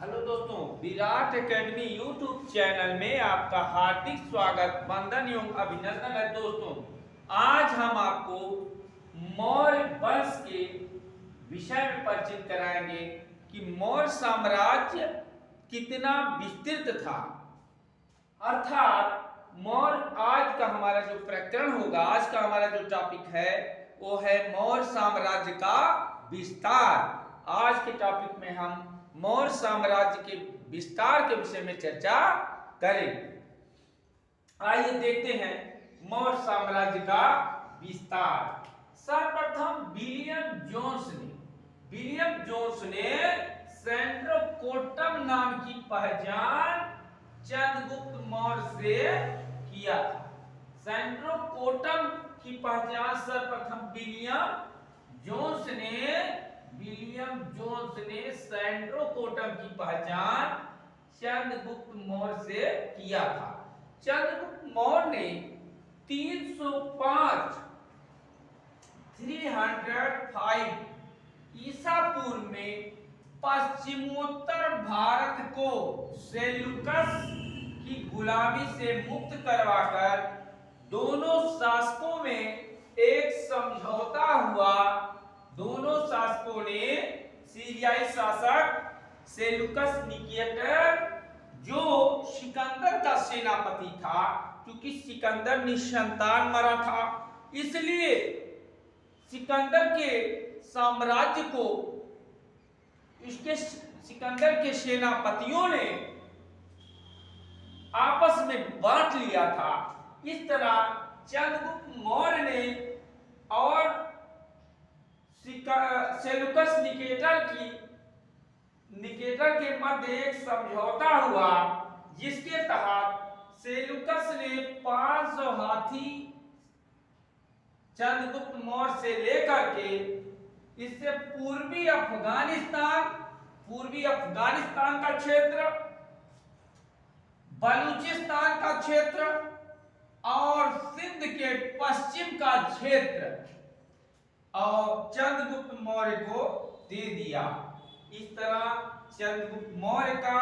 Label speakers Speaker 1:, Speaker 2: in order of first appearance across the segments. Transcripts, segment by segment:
Speaker 1: Hello दोस्तों, Virat academy YouTube channel में आपका हार्दिक स्वागत, वंदन एवं अभिनंदन है। दोस्तों, आज हम आपको मौर्य वंश के विषय में परिचित कराएंगे कि मौर्य साम्राज्य कितना विस्तृत था। अर्थात मौर्य, आज का हमारा जो प्रकरण होगा, आज का हमारा जो टॉपिक है वो है मौर्य साम्राज्य का विस्तार। आज के टॉपिक में हम मौर्य साम्राज्य के विस्तार के विषय में चर्चा करें। आइए देखते हैं मौर्य साम्राज्य का विस्तार। सर्वप्रथम विलियम जोन्स ने सेंड्रोकोटम नाम की पहचान चंद्रगुप्त मौर्य से किया था। सेंड्रोकोटम की पहचान सर्वप्रथम विलियम जोन्स ने सेंड्रोकोटम की पहचान चंद्रगुप्त मौर्य से किया था। चंद्रगुप्त मौर्य ने 305 ईसा पूर्व में पश्चिमोत्तर भारत को सेल्यूकस की गुलामी से मुक्त करवाकर दोनों शासकों में एक समझौता हुआ। दोनों शासकों ने सीरियाई शासक सेल्यूकस निकेटर, जो सिकंदर का सेनापति था, क्योंकि सिकंदर निसंतान मरा था, इसलिए सिकंदर के साम्राज्य को इसके सिकंदर के सेनापतियों ने आपस में बांट लिया था। इस तरह चंद्रगुप्त मौर्य ने और सेल्यूकस निकेटर के मध्य एक समझौता हुआ, जिसके तहत सेल्यूकस ने 500 हाथी चंद्रगुप्त मौर्य से लेकर के इससे पूर्वी अफगानिस्तान का क्षेत्र, बलूचिस्तान का क्षेत्र और सिंध के पश्चिम का क्षेत्र और चंद्रगुप्त मौर्य को दे दिया। इस तरह चंद्रगुप्त मौर्य का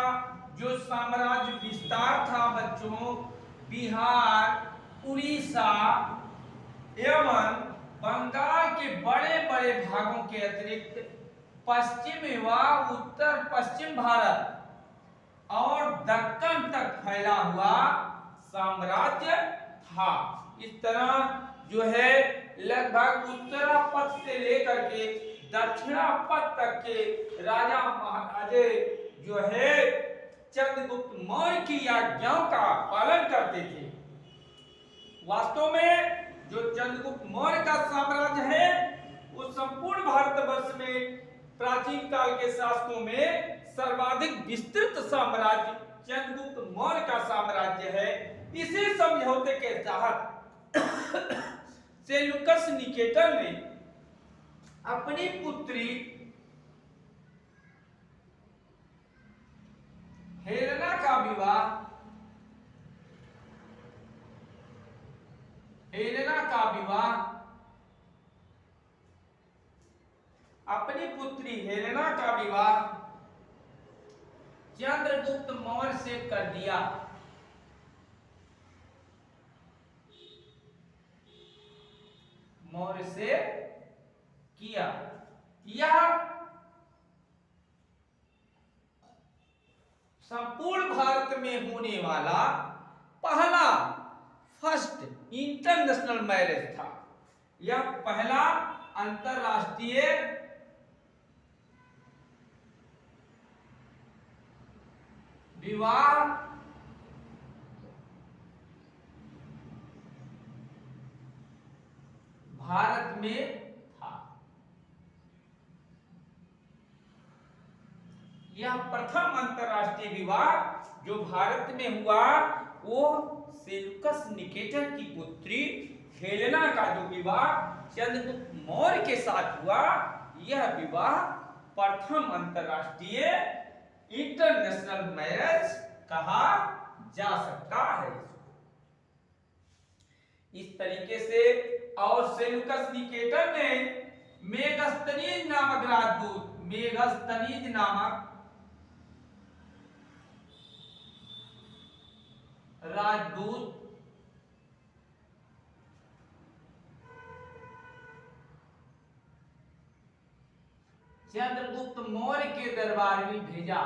Speaker 1: जो साम्राज्य विस्तार था बच्चों, बिहार, उड़ीसा एवं बंगाल के बड़े बड़े भागों के अतिरिक्त पश्चिम व उत्तर पश्चिम भारत और दक्कन तक फैला हुआ साम्राज्य था। इस तरह जो है लगभग उत्तरापथ से लेकर के दक्षिणापथ तक के राजा महाराजे जो है चंद्रगुप्त मौर्य की आज्ञाओं का पालन करते थे। वास्तव में जो चंद्रगुप्त मौर्य का साम्राज्य है वो संपूर्ण भारतवर्ष में प्राचीन काल के शासकों में सर्वाधिक विस्तृत साम्राज्य चंद्रगुप्त मौर्य का साम्राज्य है। इसी समझौते के तहत सेल्यूकस निकेटर ने अपनी पुत्री हेलेना का विवाह चंद्रगुप्त मौर्य से कर दिया। मौर्य से किया। यह संपूर्ण भारत में होने वाला पहला फर्स्ट इंटरनेशनल मैरिज था। यह पहला अंतरराष्ट्रीय विवाह भारत में था। यह प्रथम अंतरराष्ट्रीय विवाह जो भारत में हुआ वो सेल्यूकस निकेटर की पुत्री हेलेना का जो विवाह चंद्रगुप्त मौर्य के साथ हुआ, यह विवाह प्रथम अंतरराष्ट्रीय इंटरनेशनल मैरिज कहा जा सकता है। इस तरीके से और सेल्यूकस निकेटर ने मेगस्थनीज नामक राजदूत, मेगस्थनीज नामक राजदूत चंद्रगुप्त मौर्य के दरबार में भेजा।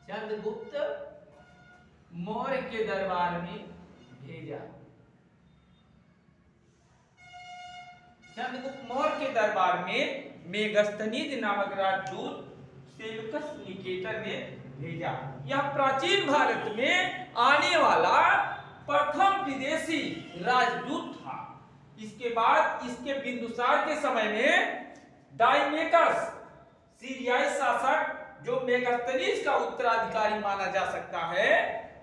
Speaker 1: चंद्रगुप्त मौर्य के दरबार में भेजा। चंद्रगुप्त मौर्य के दरबार में मेगस्थनीज नामक राजदूत सेल्यूकस निकेटर ने भेजा। यह प्राचीन भारत में आने वाला प्रथम विदेशी राजदूत था। इसके बाद इसके बिंदुसार के समय में डायमेकस सीरियाई शासक जो मेगस्थनीज का उत्तराधिकारी माना जा सकता है,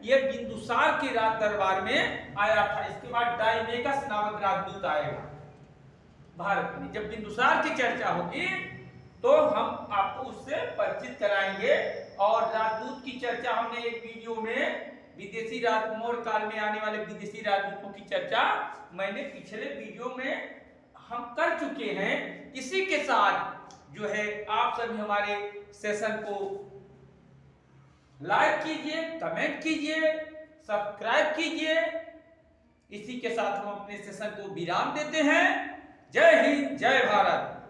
Speaker 1: यह बिंदुसार के राज दरबार में आया था। इसके बाद डायमेकस नामक राजदूत आएगा भारत में। जब बिंदुसार की चर्चा होगी तो हम आपको उससे परिचित कराएंगे। और राजदूत की चर्चा हमने एक वीडियो में विदेशी मौर्य काल में आने वाले विदेशी राजदूतों की चर्चा मैंने पिछले वीडियो में हम कर चुके हैं। इसी के साथ जो है आप सभी हमारे सेशन को लाइक कीजिए, कमेंट कीजिए, सब्सक्राइब कीजिए। इसी के साथ हम अपने सेशन को विराम देते हैं। जय हिंद, जय भारत।